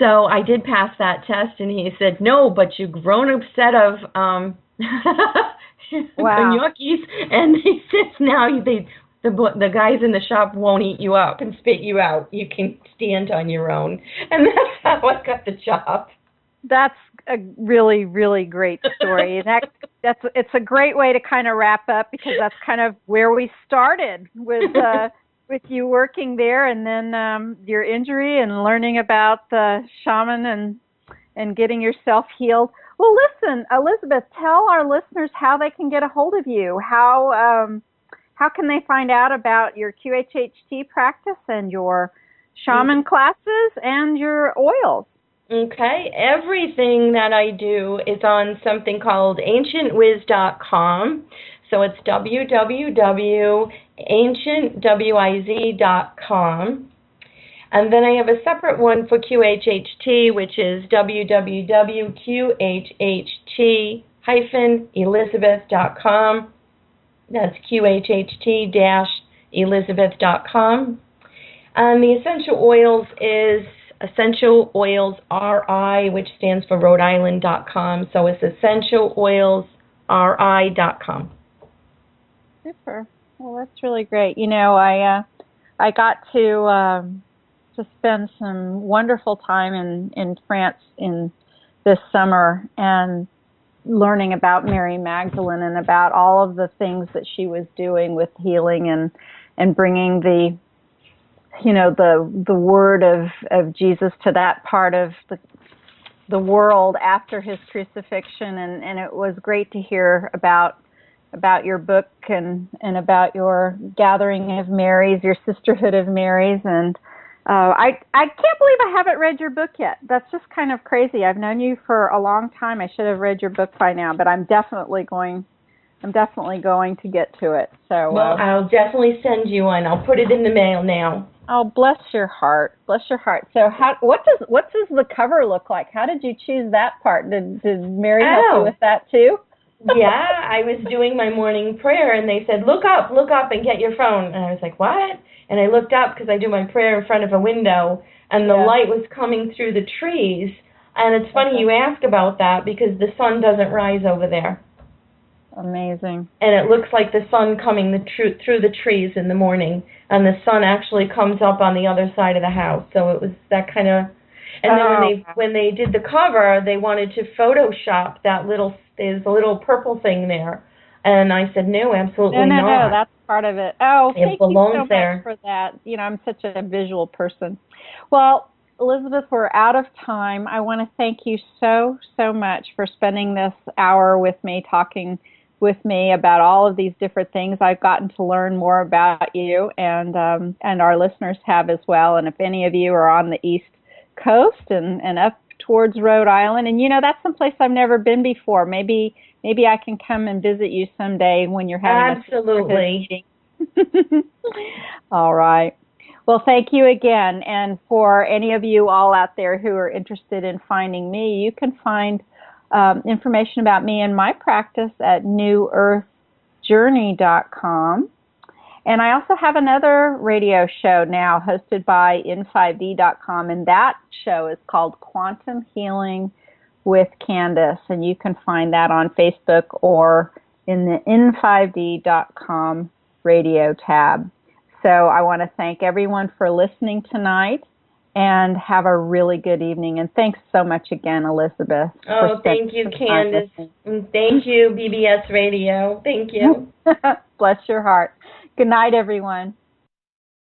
So I did pass that test, and he said, no, but you've grown a set of Gnocchis, and he says now the guys in the shop won't eat you up and spit you out. You can stand on your own. And that's how I got the job. That's a really, really great story. It's a great way to kind of wrap up, because that's kind of where we started with you working there, and then your injury and learning about the shaman and getting yourself healed. Well, listen, Elizabeth, tell our listeners how they can get a hold of you. How can they find out about your QHHT practice and your shaman classes and your oils? Okay, everything that I do is on something called ancientwiz.com. So it's www.ancientwiz.com. And then I have a separate one for QHHT, which is www.qhht-elizabeth.com. That's qhht-elizabeth.com. And the essential oils is Essential Oils RI, which stands for Rhode-Island.com. So it's essentialoilsri.com. Super. Well, that's really great. You know, I got to spend some wonderful time in France in this summer, and learning about Mary Magdalene and about all of the things that she was doing with healing and bringing the word of Jesus to that part of the world after his crucifixion, and it was great to hear about your book and about your gathering of Marys, your sisterhood of Marys, and I can't believe I haven't read your book yet. That's just kind of crazy. I've known you for a long time. I should have read your book by now, but I'm definitely going to get to it. So well, I'll definitely send you one. I'll put it in the mail now. Oh, bless your heart. Bless your heart. So what does the cover look like? How did you choose that part? Did Mary help you with that too? Yeah, I was doing my morning prayer, and they said, look up and get your phone. And I was like, what? And I looked up because I do my prayer in front of a window, and the light was coming through the trees. And it's funny you ask about that, because the sun doesn't rise over there. Amazing. And it looks like the sun coming through the trees in the morning, and the sun actually comes up on the other side of the house. So it was that kind of. And then when they did the cover, they wanted to Photoshop there's a little purple thing there, and I said no, absolutely not. No, that's part of it. Oh, it belongs thank you so there. Much for that. You know, I'm such a visual person. Well, Elizabeth, we're out of time. I want to thank you so much for spending this hour with me, talking with me about all of these different things. I've gotten to learn more about you, and our listeners have as well. And if any of you are on the East Coast and up towards Rhode Island, and that's someplace I've never been before, maybe I can come and visit you someday when you're having absolutely a meeting. All right. Well, thank you again. And for any of you all out there who are interested in finding me, you can find information about me and my practice at newearthjourney.com. And I also have another radio show now hosted by in5d.com, and that show is called Quantum Healing with Candace, and you can find that on Facebook or in the in5d.com radio tab. So I want to thank everyone for listening tonight, and have a really good evening. And thanks so much again, Elizabeth. Oh, thank you, Candace. And thank you, BBS Radio. Thank you. Bless your heart. Good night, everyone.